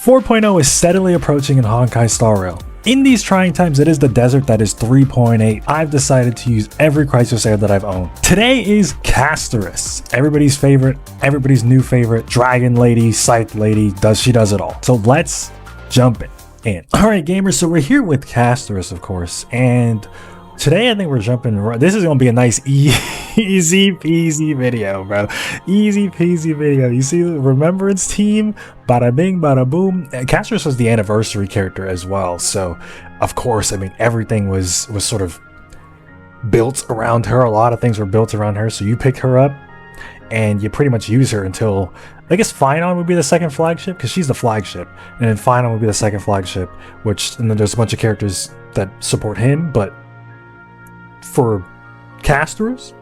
4.0 is steadily approaching in Honkai Star Rail. In these trying times, it is the desert that is 3.8. I've decided to use every Chrysos Heir that I've owned. Today is Casterice, everybody's favorite, everybody's new favorite, dragon lady, scythe lady, she does it all. So let's jump in. Alright gamers, so we're here with Casterice, of course, and today I think we're jumping right. This is going to be a nice easy peasy video, bro. Easy peasy video. You see the Remembrance team, bada bing, bada boom. Casterice was the anniversary character as well, so of course, I mean, everything was sort of built around her. A lot of things were built around her, so you pick her up and you pretty much use her until, I guess Phynon would be the second flagship, because she's the flagship, and then Phynon would be the second flagship, and then there's a bunch of characters that support him, but for Casterice,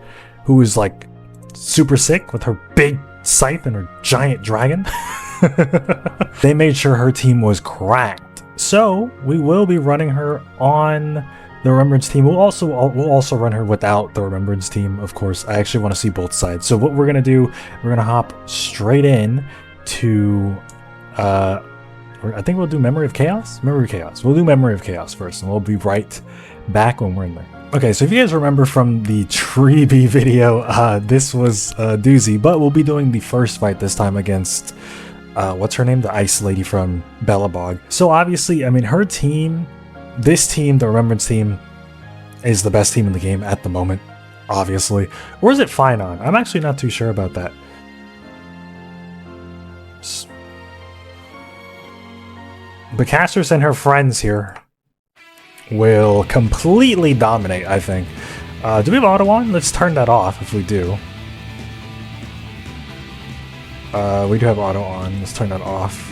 who is like super sick with her big scythe and her giant dragon, they made sure her team was cracked. So we will be running her on the Remembrance team. We'll also run her without the Remembrance team, of course. I actually want to see both sides. So what we're gonna do, we're gonna hop straight in to I think we'll do Memory of Chaos? Memory of Chaos. We'll do Memory of Chaos first, and we'll be right back when we're in there. Okay, so if you guys remember from the Treebee video, this was a doozy, but we'll be doing the first fight this time against, what's her name? The Ice Lady from Belobog. So obviously, I mean, her team, this team, the Remembrance team, is the best team in the game at the moment, obviously. Or is it Phynon? I'm actually not too sure about that. But Casterice and her friends here will completely dominate, I think. Do we have auto on? Let's turn that off if we do. We do have auto on. Let's turn that off.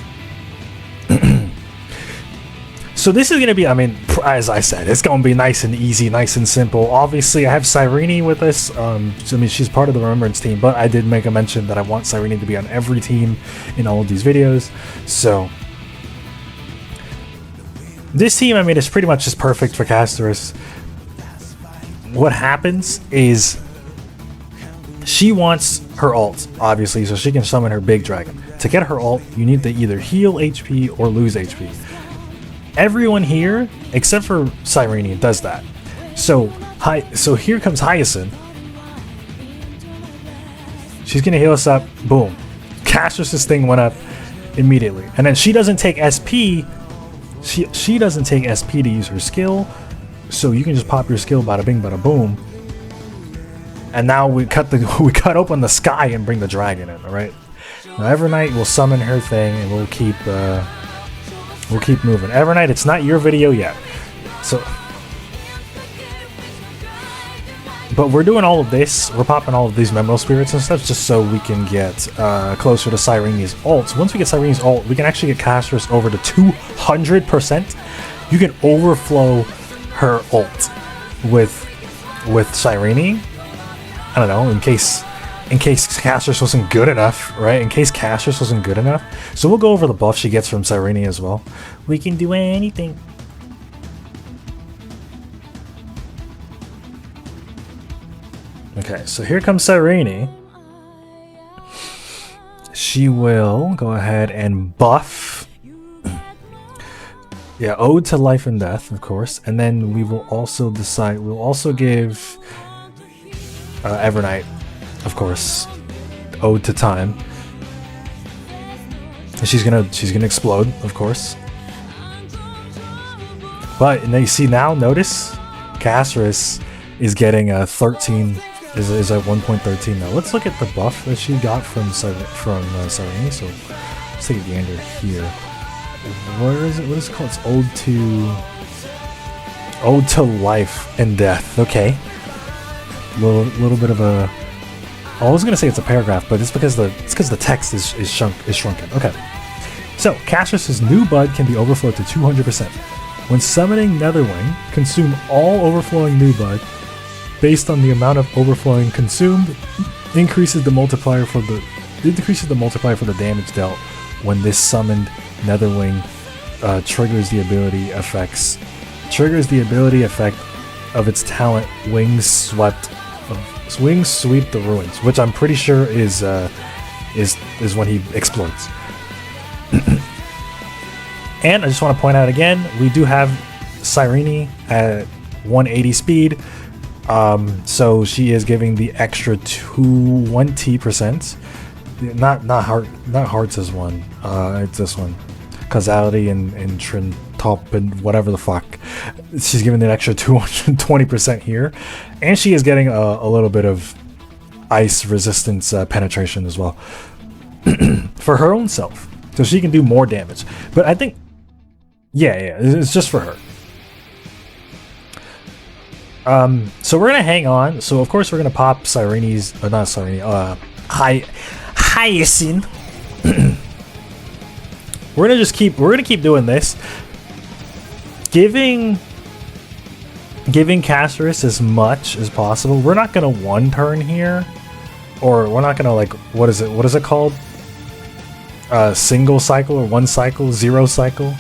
So this is going to be, I mean, as I said, it's going to be nice and easy, nice and simple. Obviously, I have Cyrene with us. I mean, she's part of the Remembrance team, but I did make a mention that I want Cyrene to be on every team in all of these videos. So this team, I mean, is pretty much just perfect for Casterice. What happens is she wants her ult, obviously, so she can summon her big dragon. To get her ult, you need to either heal HP or lose HP. Everyone here, except for Cyrene, does that. So here comes Hyacinth. She's gonna heal us up. Boom. Casterice's thing went up immediately. And then she doesn't take SP. She doesn't take SP to use her skill, so you can just pop your skill, bada bing, bada boom. And now we cut open the sky and bring the dragon in. All right. Now Evernight will summon her thing, and we'll keep moving. Evernight, it's not your video yet, so. But we're doing all of this. We're popping all of these Memorial Spirits and stuff just so we can get closer to Cyrene's ult. So once we get Cyrene's ult, we can actually get Casterice over to 200%. You can overflow her ult with Cyrene. I don't know, in case Casterice wasn't good enough, right? In case Casterice wasn't good enough. So we'll go over the buff she gets from Cyrene as well. We can do anything. Okay, so here comes Cyrene. She will go ahead and buff. Yeah, Ode to Life and Death, of course. And then we will also decide, we'll also give Evernight, of course, Ode to Time. And she's gonna explode, of course. But and then you see now, notice Casterice is getting a 13. Is at 1.13 now. Let's look at the buff that she got from Cyrene. So let's take a gander here. Where is it? What is it called? It's Ode to Life and Death. Okay. Little bit of a. I was gonna say it's a paragraph, but it's because the text is shrunken. Okay. So Casterice's new bud can be overflowed to 200%. When summoning Netherwing, consume all overflowing new bud. Based on the amount of overflowing consumed, increases the multiplier for the damage dealt when this summoned Netherwing triggers the ability effect of its talent Wings Sweep the Ruins, which I'm pretty sure is when he explodes. And I just want to point out again, we do have Cyrene at 180 speed. So she is giving the extra 20%. Not Hearts' one. It's this one. Causality and Trintop and whatever the fuck. She's giving the extra 220% here. And she is getting a little bit of ice resistance penetration as well. For her own self. So she can do more damage. But I think... Yeah, it's just for her. So we're gonna hang on. So of course we're gonna pop Cyrene's... not Cyrene. Hyacinth. We're gonna keep doing this. Giving Casterice as much as possible. We're not gonna one turn here. Or we're not gonna like... What is it called? Single cycle or one cycle? Zero cycle?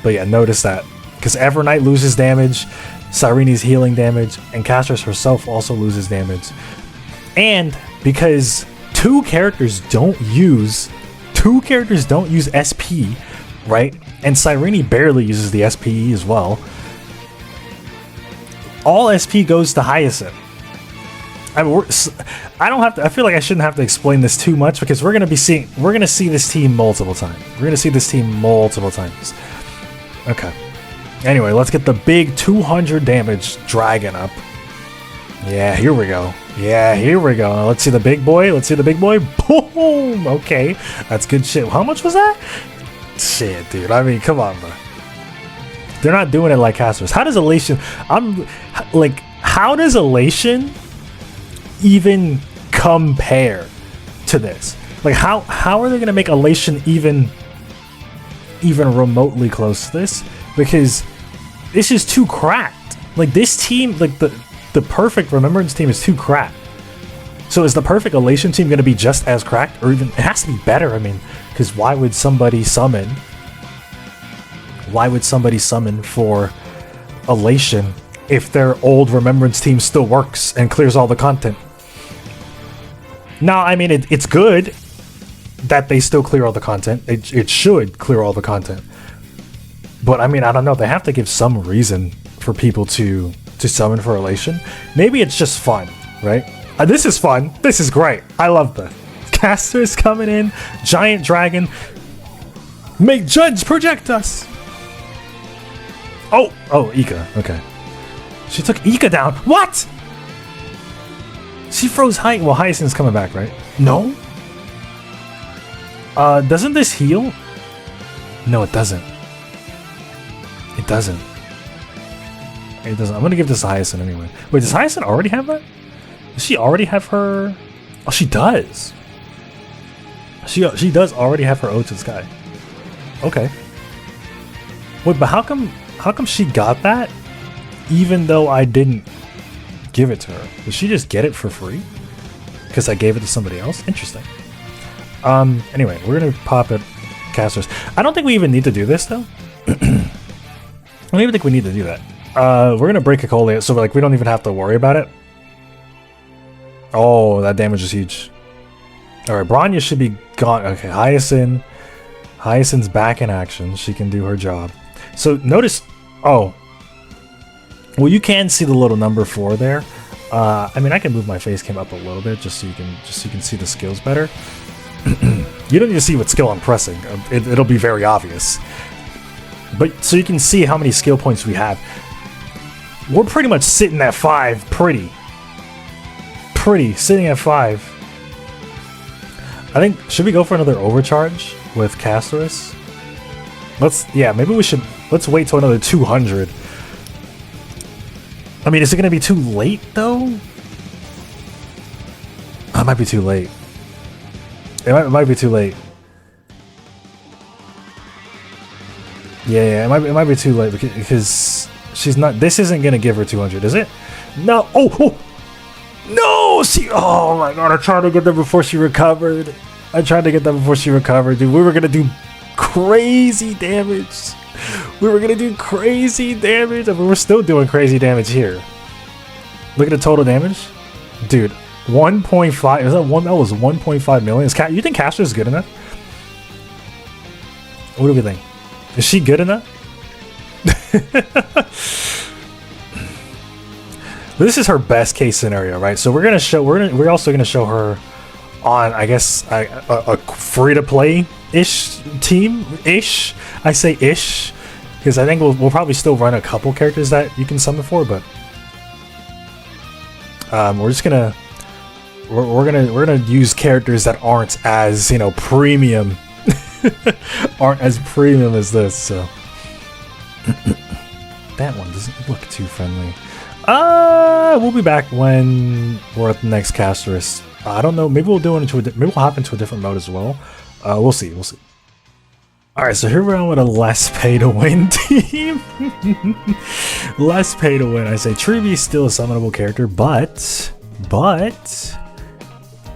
But yeah, notice that. Because Evernight loses damage, Cyrene's healing damage, and Casterice herself also loses damage. And because two characters don't use SP, right? And Cyrene barely uses the SPE as well. All SP goes to Hyacinth. I mean, I feel like I shouldn't have to explain this too much because we're gonna see this team multiple times. Okay. Anyway, let's get the big 200 damage dragon up. Yeah, here we go. Now, let's see the big boy. Boom! Okay. That's good shit. How much was that? Shit, dude. I mean, come on, bro. They're not doing it like Casterice. How does Elation... how does Elation even compare to this? Like, how are they going to make Elation even remotely close to this? Because this is too cracked. Like, this team, like the perfect Remembrance team is too cracked. So is the perfect Elation team going to be just as cracked, or even it has to be better? I mean, because why would somebody summon for Elation if their old Remembrance team still works and clears all the content? Now, I mean, it's good that they still clear all the content. It should clear all the content. But I mean, I don't know. They have to give some reason for people to summon for Elation. Maybe it's just fun, right? This is fun. This is great. I love this. Casterice coming in. Giant dragon. Make Judge project us. Oh, Ika. Okay. She took Ika down. What? She froze Well, Hyacinth's coming back, right? No? Doesn't this heal? No, it doesn't. It doesn't. I'm gonna give this to Hyacinth anyway. Wait, does Hyacinth already have that? Does she already have her... Oh, she does. She does already have her Ode to the Sky. Okay. Wait, but how come she got that even though I didn't give it to her? Did she just get it for free? Because I gave it to somebody else? Interesting. Anyway, we're gonna pop it Casterice. I don't think we even need to do this though. I don't even think we need to do that. We're gonna break Cocolia, so like we don't even have to worry about it. Oh, that damage is huge. Alright, Bronya should be gone. Okay, Hyacinth's back in action. She can do her job. So notice, oh, well, you can see the little number 4 there. I mean, I can move my face cam up a little bit just so you can see the skills better. You don't need to see what skill I'm pressing. It'll be very obvious. But so you can see how many skill points we have. We're pretty much sitting at 5. Pretty sitting at 5. I think, should we go for another overcharge with Casterice? Maybe we should, let's wait till another 200. I mean, is it going to be too late, though? It might be too late. It might be too late. Yeah, it might be too late because she's not, this isn't going to give her 200, is it? No! Oh! No! Oh my god, I tried to get that before she recovered. Dude. We were going to do crazy damage. I mean, we're still doing crazy damage here. Look at the total damage. Dude, 1.5. Is that one? That was 1.5 million. You think Casterice is good enough? What do we think? Is she good enough? This is her best case scenario, right? So we're also gonna show her on, I guess, a free to play ish team ish. I say ish because I think we'll probably still run a couple characters that you can summon for, but we're gonna use characters that aren't as, you know, premium, aren't as premium as this. So that one doesn't look too friendly. We'll be back when we're at the next Casterice. I don't know. Maybe we'll do it into maybe we'll hop into a different mode as well. We'll see. We'll see. All right, so here we're on with a less pay to win team. Less pay to win. I say Tree is still a summonable character, but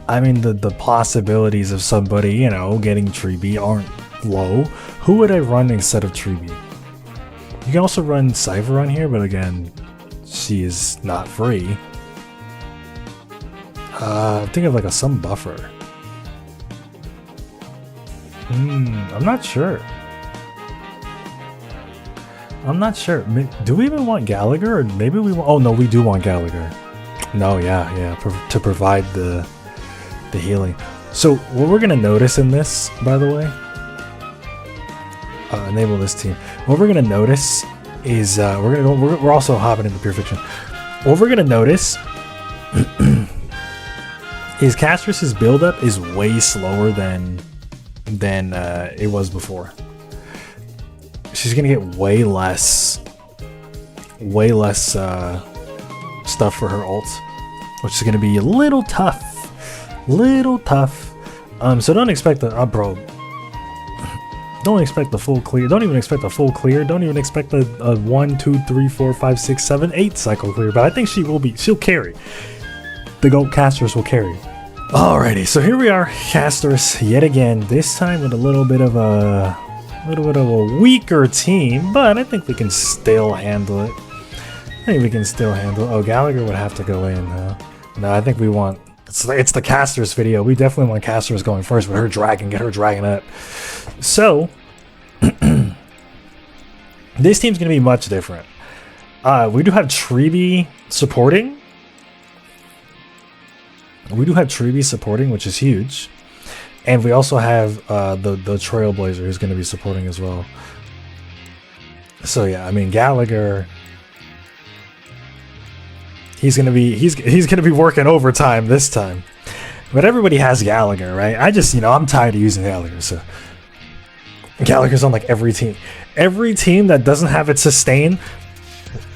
I mean the possibilities of somebody, you know, getting Tree aren't low. Who would I run instead of Tree? You can also run Cypher on here, but again, she is not free. Think of like some buffer. I'm not sure. Do we even want Gallagher, or maybe we want? Oh no, we do want Gallagher. No, yeah, to provide the healing. So what we're gonna notice in this, by the way, enable this team. What we're gonna notice is we're also hopping into pure fiction. What we're gonna notice is Casterice's build-up is way slower than it was before. She's gonna get way less stuff for her ult, which is gonna be a little tough. So don't expect bro. Don't expect the full clear. Don't even expect the full clear. Don't even expect a 1, 2, 3, 4, 5, 6, 7, 8 cycle clear. But I think she'll carry. The GOAT Casterice will carry. Alrighty, so here we are, Casterice yet again. This time with a little bit of a weaker team, but I think we can still handle it. Oh, Gallagher would have to go in. No, I think we want. It's the Casterice video. We definitely want Casterice going first with her dragon. Get her dragon up. So this team's gonna be much different. We do have Tree supporting. Which is huge, and we also have the Trailblazer who's going to be supporting as well. So yeah, I mean Gallagher, he's gonna be working overtime this time, but everybody has Gallagher, right? I'm tired of using Gallagher, so Gallagher's on like every team that doesn't have it sustain.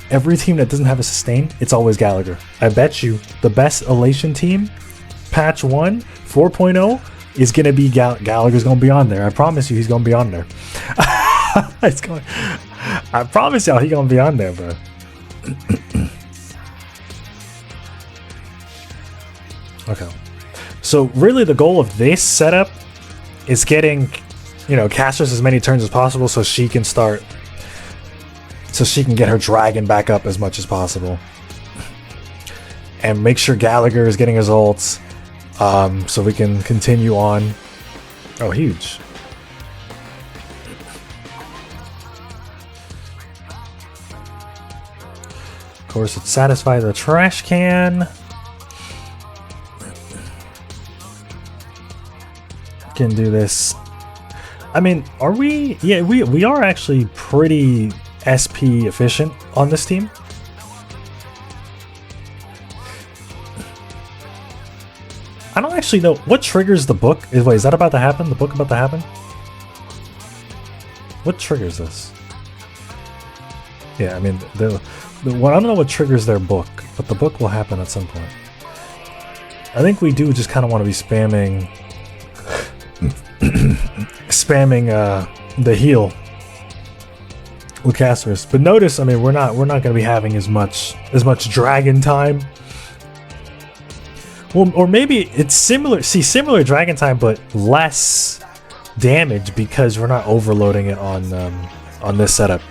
Every team that doesn't have a sustain, it's always Gallagher. I bet you the best Elation team, patch 1, 4.0, is going to be Gallagher's going to be on there. I promise you he's going to be on there. I promise y'all he's going to be on there, bro. Okay. So really the goal of this setup is getting, Casterice as many turns as possible so she can get her dragon back up as much as possible. And make sure Gallagher is getting his ults, so we can continue on. Oh, huge. Of course, it's satisfy the trash can. Can do this. I mean, are we? Yeah, we are actually pretty SP efficient on this team. I don't actually know what triggers the book. Wait, is that about to happen? The book about to happen? What triggers this? Yeah, I mean, I don't know what triggers their book, but the book will happen at some point. I think we do just kind of want to be spamming the heal with Casterice. But notice, I mean, we're not going to be having as much dragon time. Well, or maybe it's similar dragon time, but less damage because we're not overloading it on this setup.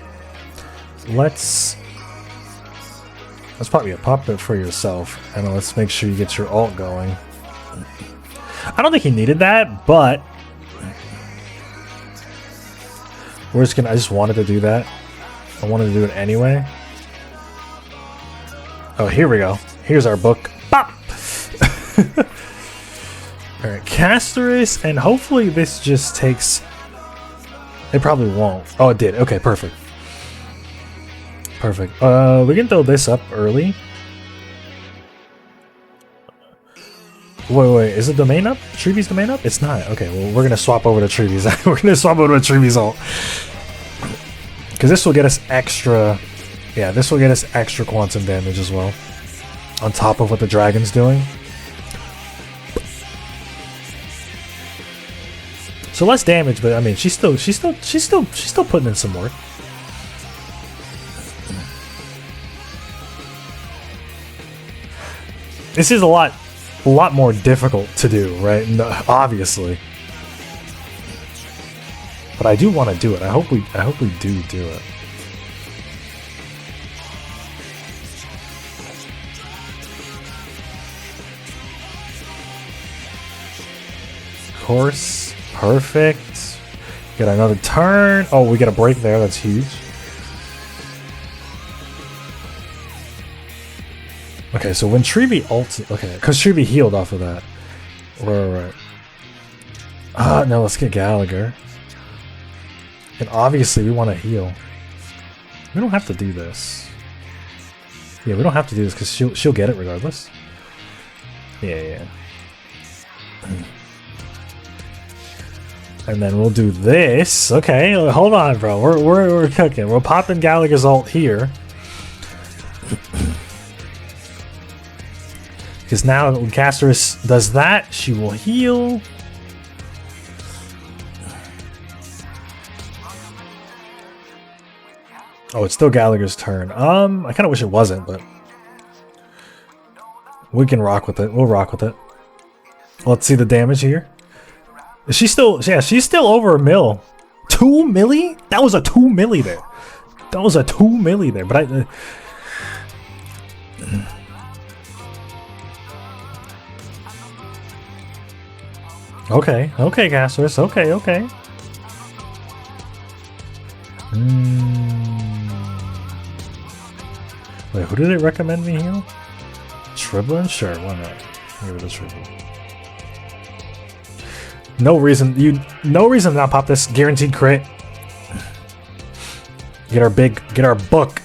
Let's probably pop it for yourself, and let's make sure you get your ult going. I don't think he needed that, but We're just gonna, I just wanted to do that. I wanted to do it anyway. Oh, here we go. Here's our book. Bop! Alright, Casterice, and hopefully this just takes... It probably won't. Oh, it did. Okay, perfect. Perfect. We can throw this up early. Wait, is the domain up? Treeby's domain up? It's not. Okay, well, we're gonna swap over to Treeby's. We're gonna swap over to Treeby's ult. Because this will get us extra... Yeah, this will get us extra quantum damage as well. On top of what the dragon's doing. So less damage, but I mean, she's still putting in some work. This is a lot more difficult to do, right? No, obviously. But I do want to do it. I hope we do it. Course, perfect. Get another turn. Oh, we get a break there. That's huge. Okay, so when Treeby ults, okay, because Treeby healed off of that. Right. No, let's get Gallagher. And obviously we want to heal. We don't have to do this. Yeah, we don't have to do this because she'll get it regardless. Yeah. And then we'll do this. Okay, hold on, bro. We're cooking. We're popping Gallagher's ult here. Because now when Casterice does that, she will heal. Oh, it's still Gallagher's turn. I kind of wish it wasn't, but we can rock with it. We'll rock with it. Let's see the damage here. Is she still? Yeah, she's still over a mil. 2 milli? That was a 2 milli there. That was a 2 milli there. But I. Okay, Casterice. Okay. Wait, who did it recommend me heal? Triplin? Sure, why not? Give it a triple. No reason to not pop this guaranteed crit. Get our book.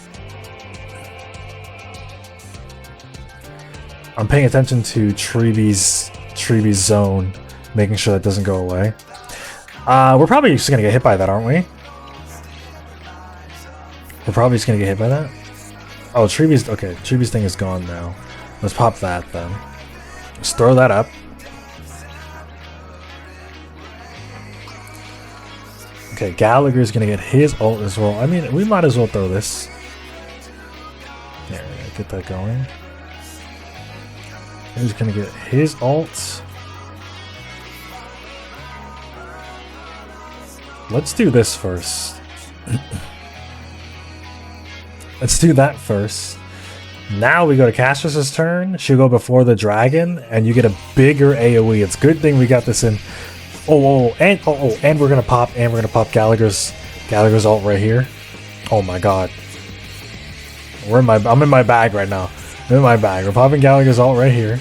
I'm paying attention to Treeby's zone, making sure that doesn't go away. We're probably just gonna get hit by that, aren't we? We're probably just gonna get hit by that. Oh, Treeby's thing is gone now. Let's pop that then. Let's throw that up. Okay, Gallagher's gonna get his ult as well. I mean, we might as well throw this. There, get that going. He's gonna get his ult. Let's do this first. Let's do that first. Now we go to Casterice's turn. She'll go before the dragon, and you get a bigger AoE. It's a good thing we got this in. And we're gonna pop Gallagher's ult right here. Oh my god. I'm in my bag right now. I'm in my bag. We're popping Gallagher's ult right here.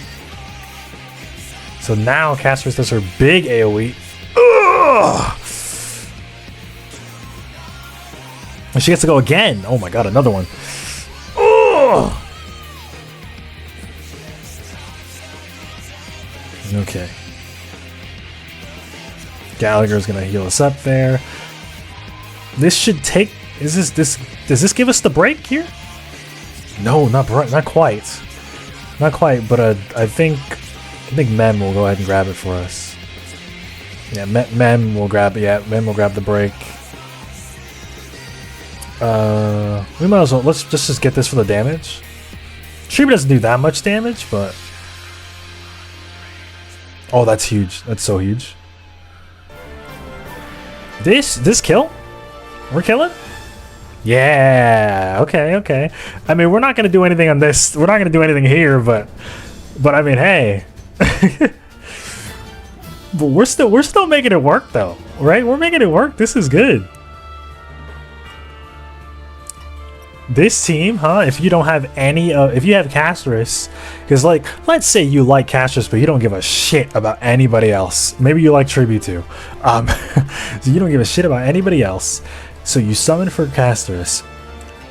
So now Casterice does her big AoE. Ugh! And she gets to go again. Oh my god, another one. Ugh! Okay. Gallagher's gonna heal us up there. This should take. Does this give us the break here? No, not quite. Not quite. But I think Mem will go ahead and grab it for us. Yeah, Mem will grab it. Yeah, Mem will grab the break. We might as well. Let's just get this for the damage. Treeby doesn't do that much damage, but oh, that's huge. That's so huge. This kill? We're killing? Yeah. Okay. I mean, we're not gonna do anything on this. We're not gonna do anything here, but I mean, hey. But we're still making it work though, right? We're making it work. This is good. this team, huh? If you don't have any, if you have Casterice, because like, let's say you like Casterice, but you don't give a shit about anybody else. Maybe you like Triby too. So you don't give a shit about anybody else. So you summon for Casterice,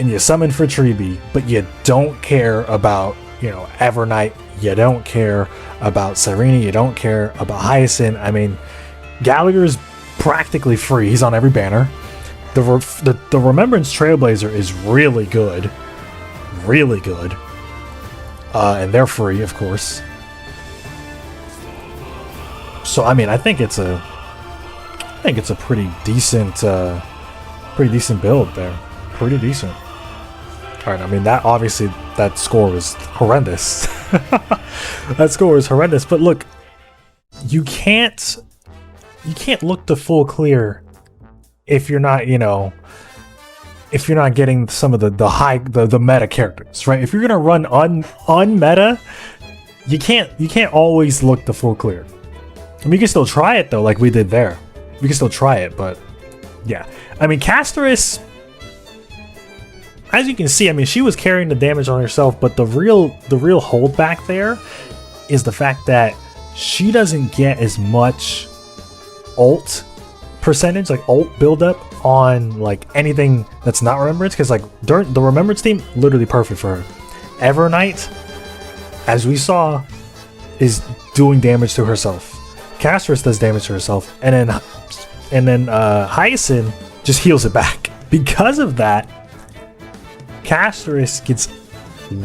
and you summon for Triby, but you don't care about, you know, Evernight. You don't care about Serena. You don't care about Hyacinth. I mean, Gallagher's practically free. He's on every banner. The Remembrance Trailblazer is really good. Really good. And they're free, of course. So, I mean, I think it's a pretty decent build there. Pretty decent. Alright, I mean, that obviously, that score was horrendous. That score was horrendous, but look, you can't look to full clear if you're not, you know, if you're not getting some of the meta characters, right? If you're gonna run unmeta, you can't always look to full clear. I mean, you can still try it though, like we did there. We can still try it, but yeah. I mean, Casterice, as you can see, I mean, she was carrying the damage on herself, but the real holdback there is the fact that she doesn't get as much ult percentage, like ult buildup on like anything that's not Remembrance, because like during the Remembrance team, literally perfect for her. Evernight, as we saw, is doing damage to herself. Casterice does damage to herself, and then Hyacinth just heals it back. Because of that, Casterice gets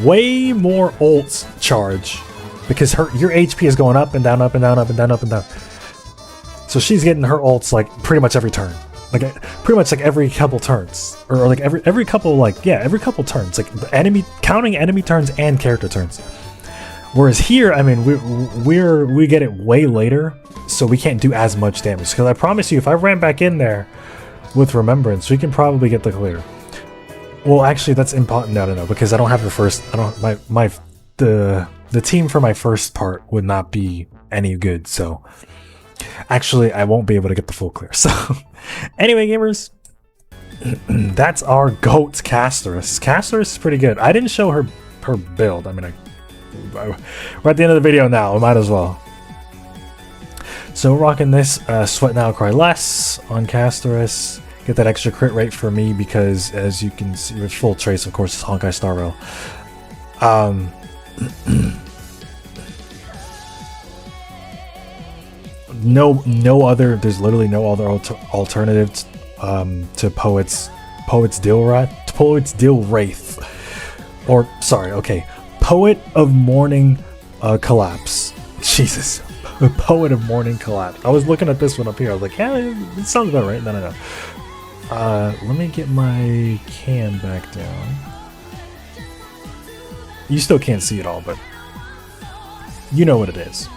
way more ults charge because your HP is going up and down, up and down, up and down, up and down. So she's getting her ults like pretty much every turn, like pretty much like every couple turns, or like every couple, like yeah, every couple turns, like the counting enemy turns and character turns. Whereas here, I mean, we get it way later, so we can't do as much damage. Because I promise you, if I ran back in there with Remembrance, we can probably get the clear. Well, actually, that's impossible. No, because I don't have the first. I don't the team for my first part would not be any good. So actually, I won't be able to get the full clear. So anyway, gamers, that's our GOAT Casterice. Casterice is pretty good. I didn't show her build. I mean, we're at the end of the video now. I might as well. So we're rocking this Sweat Now, Cry Less on Casterice. Get that extra crit rate for me because, as you can see, with full trace, of course, it's Honkai Star Rail. No other. There's literally no other alternative to Poet's Deal Wraith, or sorry, okay, Poet of Morning Collapse. Jesus. Poet of Morning Collapse. I was looking at this one up here. I was like, yeah, it sounds about right. No. Let me get my cam back down. You still can't see it all, but you know what it is.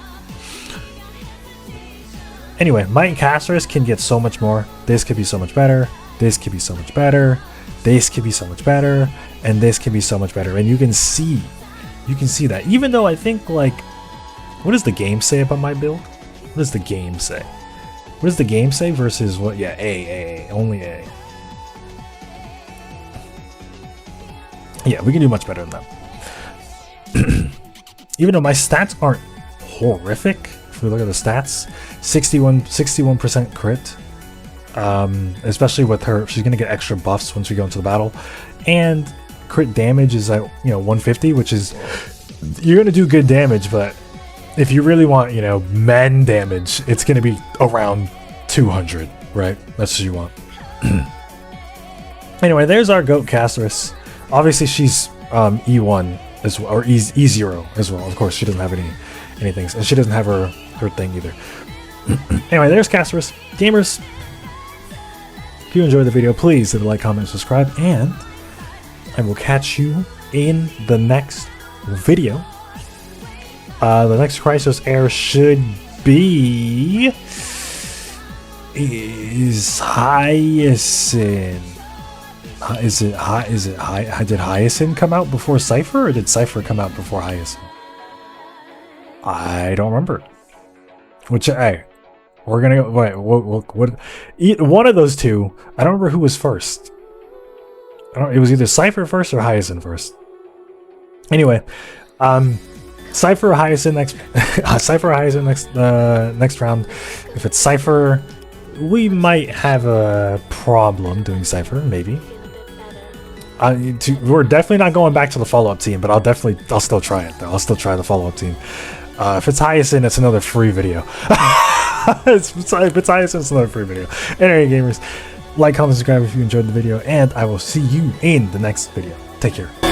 Anyway, Might and Casterice can get so much more. This could be so much better. This could be so much better. This could be so much better. And this can be so much better. And you can see that. Even though I think, like, what does the game say about my build? What does the game say? What does the game say versus what? Yeah, A. Only A. Yeah, we can do much better than that. Even though my stats aren't horrific, if we look at the stats, 61% crit. Especially with her, she's gonna get extra buffs once we go into the battle, and crit damage is at 150, which is, you're gonna do good damage, but if you really want, men damage, it's gonna be around 200, right? That's what you want. Anyway, there's our GOAT Casterice. Obviously, she's E1 as well, or E0 as well. Of course, she doesn't have anything, and she doesn't have her thing either. Anyway, there's Casterice. Gamers, if you enjoyed the video, please hit the like, comment, subscribe, and I will catch you in the next video. The next Chrysos Heir should be Hyacinth. Did Hyacinth come out before Cypher, or did Cypher come out before Hyacinth? I don't remember. Which, hey, we're gonna go. Wait, what? One of those two. I don't remember who was first. it was either Cypher first or Hyacinth first. Anyway, Cypher or Hyacinth next. Cypher or Hyacinth next round. If it's Cypher, we might have a problem doing Cypher, maybe. We're definitely not going back to the follow-up team, but I'll still try it though. I'll still try the follow-up team. If it's Hyacinth, it's another free video. If it's Hyacinth, it's another free video. Anyway, gamers, like, comment, subscribe if you enjoyed the video, and I will see you in the next video. Take care.